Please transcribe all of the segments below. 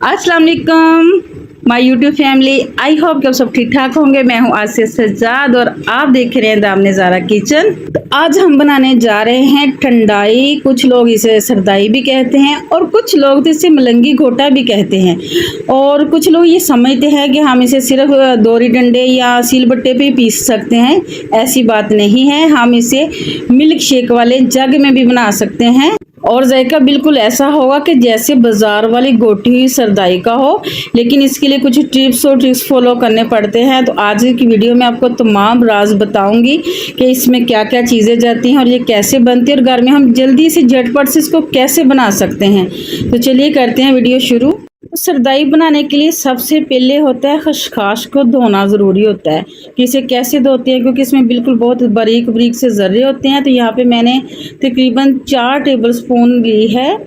अस्सलाम वालेकुम my YouTube family. I hope कि आप सब ठीक ठाक होंगे। मैं हूं आसिया सज्जाद और आप देख रहे हैं दामने ज़ारा किचन। तो आज हम बनाने जा रहे हैं ठंडाई। कुछ लोग इसे सरदाई भी कहते हैं और कुछ लोग तो इसे मलंगी घोटा भी कहते हैं। और कुछ लोग ये समझते हैं कि हम इसे सिर्फ दोरी डंडे या सिलबट्टे पे पीस सकते हैं। ऐसी बात नहीं है, हम इसे मिल्क शेक वाले जग में भी बना सकते हैं और जायका बिल्कुल ऐसा होगा कि जैसे बाजार वाली गोटी हुई सरदाई का हो। लेकिन इसके लिए कुछ टिप्स और ट्रिक्स फॉलो करने पड़ते हैं। तो आज की वीडियो में आपको तमाम राज बताऊंगी कि इसमें क्या क्या चीज़ें जाती हैं और ये कैसे बनती है और घर में हम जल्दी से झटपट से इसको कैसे बना सकते हैं। तो चलिए करते हैं वीडियो शुरू। सरदाई बनाने के लिए सबसे पहले होता है खसखस को धोना ज़रूरी होता है। कि इसे कैसे धोते हैं, क्योंकि इसमें बिल्कुल बहुत बारीक बारीक से ज़र्रे होते हैं। तो यहाँ पे मैंने तकरीबन 4 टेबलस्पून ली है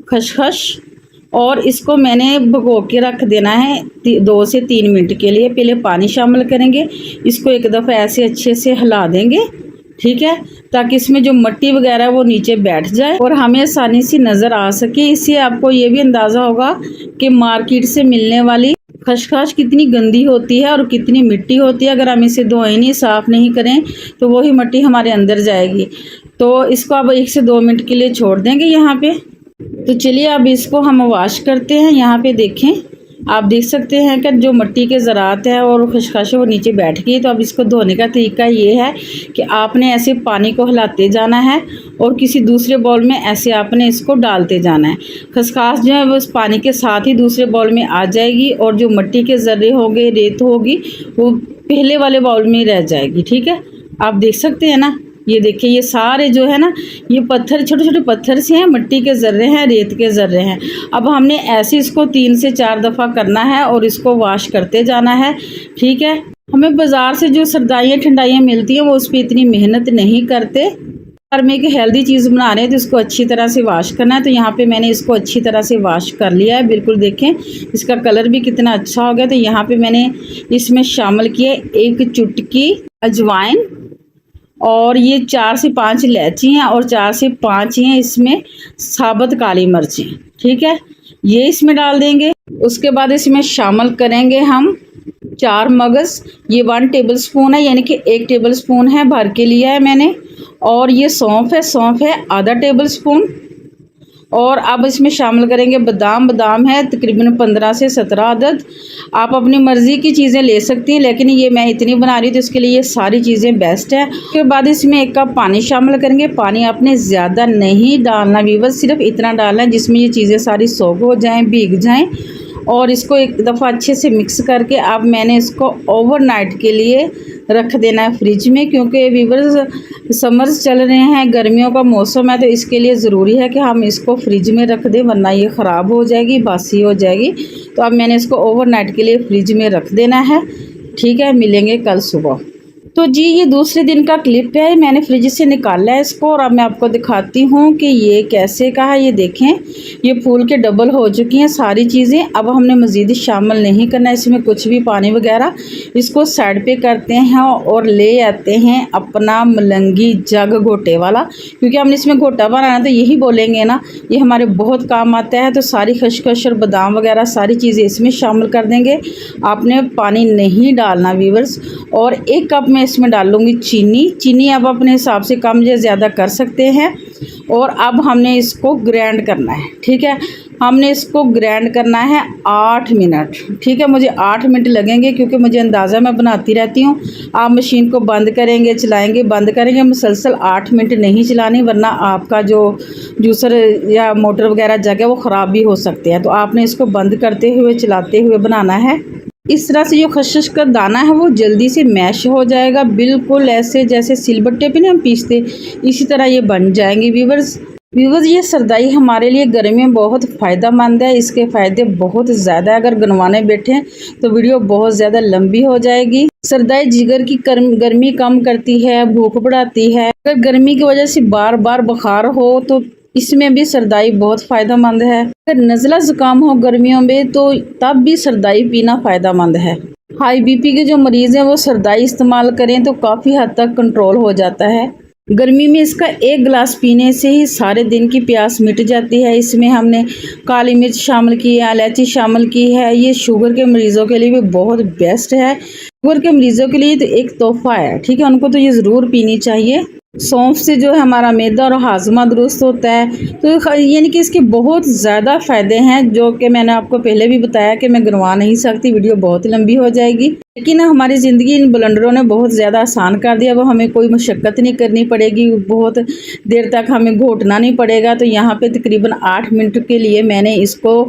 खसखस और इसको मैंने भिगो के रख देना है 2 से 3 मिनट के लिए। पहले पानी शामिल करेंगे, इसको एक दफ़ा ऐसे अच्छे से हिला देंगे, ठीक है, ताकि इसमें जो मिट्टी वगैरह है वो नीचे बैठ जाए और हमें आसानी से नज़र आ सके। इससे आपको ये भी अंदाज़ा होगा कि मार्केट से मिलने वाली खसखस कितनी गंदी होती है और कितनी मिट्टी होती है। अगर हम इसे धोएं नहीं, साफ़ नहीं करें तो वही मिट्टी हमारे अंदर जाएगी। तो इसको अब 1 से 2 मिनट के लिए छोड़ देंगे यहाँ पे। तो चलिए अब इसको हम वॉश करते हैं। यहाँ पे देखें, आप देख सकते हैं कि जो मिट्टी के ज़रात है और खसखस वो नीचे बैठ गई। तो अब इसको धोने का तरीका ये है कि आपने ऐसे पानी को हिलाते जाना है और किसी दूसरे बाउल में ऐसे आपने इसको डालते जाना है। खसखस जो है वो उस पानी के साथ ही दूसरे बाउल में आ जाएगी और जो मिट्टी के ज़र्रे होंगे, रेत होगी, वो पहले वाले बाउल में ही रह जाएगी, ठीक है। आप देख सकते हैं ना, ये देखिए, ये सारे जो है ना, ये पत्थर, छोटे छोटे पत्थर से हैं, मिट्टी के ज़र्रे हैं, रेत के ज़र्रे हैं। अब हमने ऐसे इसको 3 से 4 दफ़ा करना है और इसको वॉश करते जाना है, ठीक है। हमें बाज़ार से जो सरदाइयाँ ठंडाइयाँ मिलती हैं वो उस पर इतनी मेहनत नहीं करते। घर में एक हेल्दी चीज़ बना रहे हैं तो इसको अच्छी तरह से वॉश करना है। तो यहाँ पे मैंने इसको अच्छी तरह से वॉश कर लिया है। बिल्कुल देखें, इसका कलर भी कितना अच्छा हो गया। तो यहाँ पे मैंने इसमें शामिल किया 1 चुटकी अजवाइन और ये 4 से 5 इलायची हैं और 4 से 5 हैं इसमें साबुत काली मिर्चें, ठीक है, ये इसमें डाल देंगे। उसके बाद इसमें शामिल करेंगे हम 4 मगज़, ये 1 टेबलस्पून है, यानी कि 1 टेबलस्पून है भर के लिया है मैंने। और ये सौंफ है आधा टेबलस्पून। और अब इसमें शामिल करेंगे बादाम है तकरीबन 15 से 17 अदद। आप अपनी मर्ज़ी की चीज़ें ले सकती हैं, लेकिन ये मैं इतनी बना रही हूँ तो इसके लिए ये सारी चीज़ें बेस्ट है। उसके बाद इसमें 1 कप पानी शामिल करेंगे। पानी आपने ज़्यादा नहीं डालना वीवर्स, सिर्फ इतना डालना है जिसमें ये चीज़ें सारी सोख हो जाएँ, भीग जाएँ। और इसको एक दफ़ा अच्छे से मिक्स करके अब मैंने इसको ओवरनाइट के लिए रख देना है फ्रिज में, क्योंकि वीवर्स समर्स चल रहे हैं, गर्मियों का मौसम है, तो इसके लिए ज़रूरी है कि हम इसको फ्रिज में रख दें, वरना ये ख़राब हो जाएगी, बासी हो जाएगी। तो अब मैंने इसको ओवरनाइट के लिए फ्रिज में रख देना है, ठीक है। मिलेंगे कल सुबह। तो जी, ये दूसरे दिन का क्लिप है, मैंने फ्रिज से निकाला है इसको और अब मैं आपको दिखाती हूँ कि ये कैसे का है। ये देखें, ये फूल के डबल हो चुकी हैं सारी चीज़ें। अब हमने मज़ीद शामिल नहीं करना इसमें कुछ भी पानी वगैरह। इसको साइड पे करते हैं और ले आते हैं अपना मलंगी जग घोटे वाला, क्योंकि हमने इसमें घोटा बनाना तो यही बोलेंगे ना, ये हमारे बहुत काम आता है। तो सारी खसखस और बादाम वगैरह सारी चीज़ें इसमें शामिल कर देंगे। आपने पानी नहीं डालना वीवर्स। और 1 कप में इसमें डाल लूँगी चीनी आप अपने हिसाब से कम या ज़्यादा कर सकते हैं। और अब हमने इसको ग्राइंड करना है, ठीक है। हमने इसको ग्राइंड करना है 8 मिनट, ठीक है। मुझे 8 मिनट लगेंगे क्योंकि मुझे अंदाज़ा मैं बनाती रहती हूँ। आप मशीन को बंद करेंगे, चलाएंगे, बंद करेंगे, मुसलसल 8 मिनट नहीं चलानी, वरना आपका जो जूसर या मोटर वगैरह जगह वो ख़राब भी हो सकते हैं। तो आपने इसको बंद करते हुए चलाते हुए बनाना है। इस तरह से जो खसखस का दाना है वो जल्दी से मैश हो जाएगा, बिल्कुल ऐसे जैसे सिलबट्टे पे ना हम पीसते, इसी तरह ये बन जाएंगे वीवर्स। ये सरदाई हमारे लिए गर्मी में बहुत फ़ायदेमंद है। इसके फ़ायदे बहुत ज़्यादा है। अगर गिनवाने बैठें तो वीडियो बहुत ज़्यादा लंबी हो जाएगी। सरदाई जिगर की गर्मी कम करती है, भूख बढ़ाती है। अगर गर्मी की वजह से बार बार बुखार हो तो इसमें भी सरदाई बहुत फ़ायदेमंद है। अगर नज़ला ज़ुकाम हो गर्मियों में तो तब भी सरदाई पीना फ़ायदेमंद है। हाई बीपी के जो मरीज़ हैं वो सरदाई इस्तेमाल करें तो काफ़ी हद तक कंट्रोल हो जाता है। गर्मी में इसका एक गिलास पीने से ही सारे दिन की प्यास मिट जाती है। इसमें हमने काली मिर्च शामिल की है, इलायची शामिल की है। ये शुगर के मरीज़ों के लिए भी बहुत बेस्ट है। शुगर के मरीज़ों के लिए तो एक तोहफ़ा है, ठीक है, उनको तो ये ज़रूर पीनी चाहिए। सौंफ से जो है हमारा मैदा और हाजमा दुरुस्त होता है। तो यानी कि इसके बहुत ज़्यादा फ़ायदे हैं, जो कि मैंने आपको पहले भी बताया कि मैं गिनवा नहीं सकती, वीडियो बहुत लंबी हो जाएगी। लेकिन हमारी ज़िंदगी इन ब्लेंडरों ने बहुत ज़्यादा आसान कर दिया। वो हमें कोई मशक्क़त नहीं करनी पड़ेगी, बहुत देर तक हमें घोटना नहीं पड़ेगा। तो यहाँ पे तकरीबन 8 मिनट के लिए मैंने इसको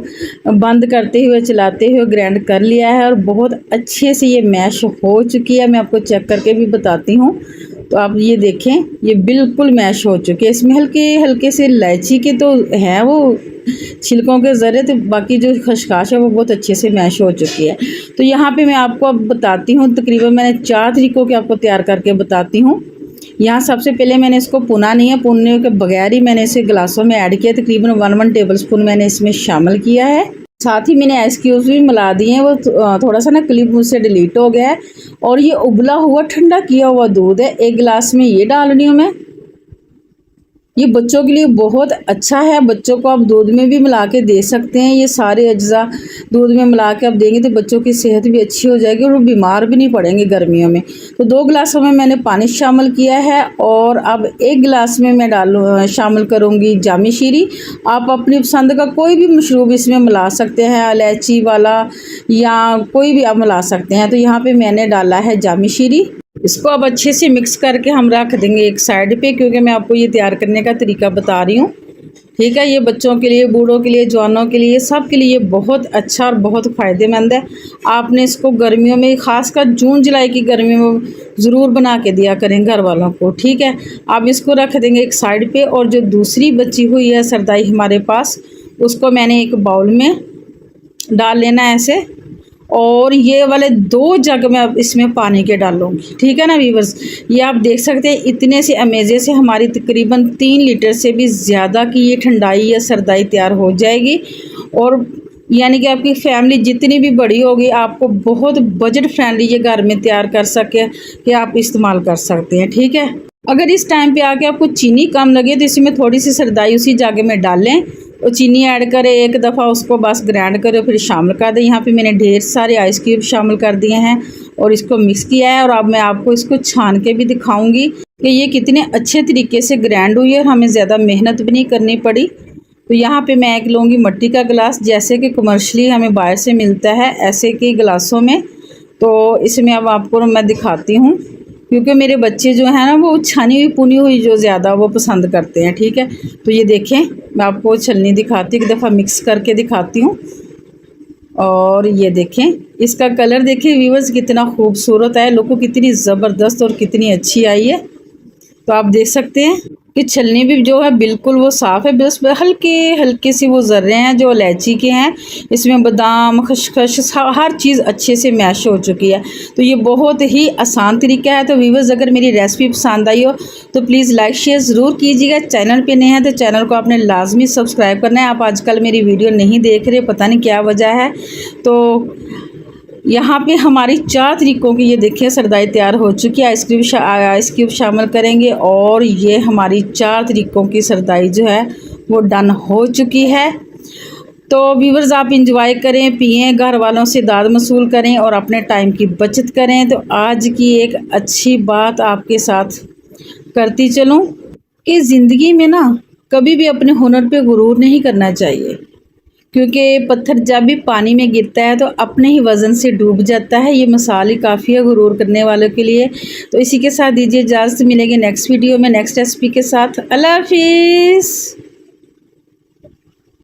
बंद करते हुए चलाते हुए ग्राइंड कर लिया है और बहुत अच्छे से ये मैश हो चुकी है। मैं आपको चेक करके भी बताती हूँ। तो आप ये देखें, ये बिल्कुल मैश हो चुके हैं। इसमें हल्के हल्के से इलायची के तो हैं वो छिलकों के ज़रे, तो बाकी जो खसखस है वो बहुत अच्छे से मैश हो चुकी है। तो यहाँ पे मैं आपको अब बताती हूँ, तकरीबन मैंने 4 तरीक़ों के आपको तैयार करके बताती हूँ। यहाँ सबसे पहले मैंने इसको भुना नहीं है, भुनने के बगैर ही मैंने इसे गिलासों में ऐड किया। तकरीबन 1 टेबल स्पून मैंने इसमें शामिल किया है। साथ ही मैंने आइस क्यूब्स भी मिला दिए हैं। वो थोड़ा सा ना क्लिप मुझसे डिलीट हो गया है। और ये उबला हुआ ठंडा किया हुआ दूध है, 1 गिलास में ये डाल रही हूँ मैं। ये बच्चों के लिए बहुत अच्छा है, बच्चों को आप दूध में भी मिला के दे सकते हैं। ये सारे अज्जा दूध में मिला के आप देंगे तो बच्चों की सेहत भी अच्छी हो जाएगी और वो बीमार भी नहीं पड़ेंगे गर्मियों में। तो 2 गिलासों में मैंने पानी शामिल किया है और अब 1 गिलास में मैं शामिल करूँगी जामी शीरी। आप अपनी पसंद का कोई भी मशरूब इसमें मिला सकते हैं, इलायची वाला या कोई भी आप मिला सकते हैं। तो यहाँ पर मैंने डाला है जामी शीरी। इसको अब अच्छे से मिक्स करके हम रख देंगे एक साइड पे, क्योंकि मैं आपको ये तैयार करने का तरीका बता रही हूँ, ठीक है। ये बच्चों के लिए, बूढ़ों के लिए, जवानों के लिए, सब के लिए बहुत अच्छा और बहुत फ़ायदेमंद है। आपने इसको गर्मियों में, ख़ासकर जून जुलाई की गर्मियों में ज़रूर बना के दिया करें घर वालों को, ठीक है। आप इसको रख देंगे एक साइड पे। और जो दूसरी बची हुई है सरदाई हमारे पास, उसको मैंने एक बाउल में डाल लेना है ऐसे। और ये वाले 2 जग में अब इसमें पानी के डालूंगी, ठीक है ना व्यूअर्स। ये आप देख सकते हैं इतने से अमेज़े से हमारी तकरीबन 3 लीटर से भी ज़्यादा की ये ठंडाई या सरदाई तैयार हो जाएगी। और यानी कि आपकी फैमिली जितनी भी बड़ी होगी, आपको बहुत बजट फ्रेंडली ये घर में तैयार कर सके कि आप इस्तेमाल कर सकते हैं, ठीक है। अगर इस टाइम पे आके आपको चीनी कम लगे तो इसमें थोड़ी सी सरदाई उसी जग में डाल लें और चीनी ऐड करें, एक दफ़ा उसको बस ग्राइंड करें, फिर शामिल कर दें। यहाँ पे मैंने ढेर सारे आइस क्यूब शामिल कर दिए हैं और इसको मिक्स किया है। और अब मैं आपको इसको छान के भी दिखाऊंगी कि ये कितने अच्छे तरीके से ग्राइंड हुई है और हमें ज़्यादा मेहनत भी नहीं करनी पड़ी। तो यहाँ पे मैं एक लूँगी मिट्टी का गिलास, जैसे कि कमर्शली हमें बाहर से मिलता है ऐसे के गिलासों में। तो इसमें अब आपको मैं दिखाती हूँ, क्योंकि मेरे बच्चे जो हैं ना वो छानी हुई पुनी हुई जो ज़्यादा वो पसंद करते हैं, ठीक है। तो ये देखें, मैं आपको छलनी दिखाती हूँ, एक दफ़ा मिक्स करके दिखाती हूँ। और ये देखें, इसका कलर देखें व्यूअर्स कितना खूबसूरत है, लोगों कितनी ज़बरदस्त और कितनी अच्छी आई है। तो आप देख सकते हैं कि छलनी भी जो है बिल्कुल वो साफ़ है, बस हल्के हल्के से वो ज़र्रे हैं जो इलायची के हैं। इसमें बादाम, खसखस, हर चीज़ अच्छे से मैश हो चुकी है। तो ये बहुत ही आसान तरीका है। तो व्यूअर्स, अगर मेरी रेसिपी पसंद आई हो तो प्लीज़ लाइक शेयर ज़रूर कीजिएगा। चैनल पे नए हैं तो चैनल को आपने लाजमी सब्सक्राइब करना है। आप आजकल मेरी वीडियो नहीं देख रहे, पता नहीं क्या वजह है। तो यहाँ पे हमारी 4 तरीक़ों की ये देखिए सरदाई तैयार हो चुकी है। आइस क्यूब शामिल करेंगे और ये हमारी 4 तरीक़ों की सरदाई जो है वो डन हो चुकी है। तो व्यूअर्स, आप इंजॉय करें, पिएं, घर वालों से दाद वसूल करें और अपने टाइम की बचत करें। तो आज की एक अच्छी बात आपके साथ करती चलूँ कि ज़िंदगी में ना कभी भी अपने हुनर पे गुरूर नहीं करना चाहिए, क्योंकि पत्थर जब भी पानी में गिरता है तो अपने ही वज़न से डूब जाता है। ये मिसाल ही काफ़ी है गुरूर करने वालों के लिए। तो इसी के साथ दीजिए इजाज़त, मिलेंगे नेक्स्ट वीडियो में नेक्स्ट रेसिपी के साथ। अल्लाह हाफिज़।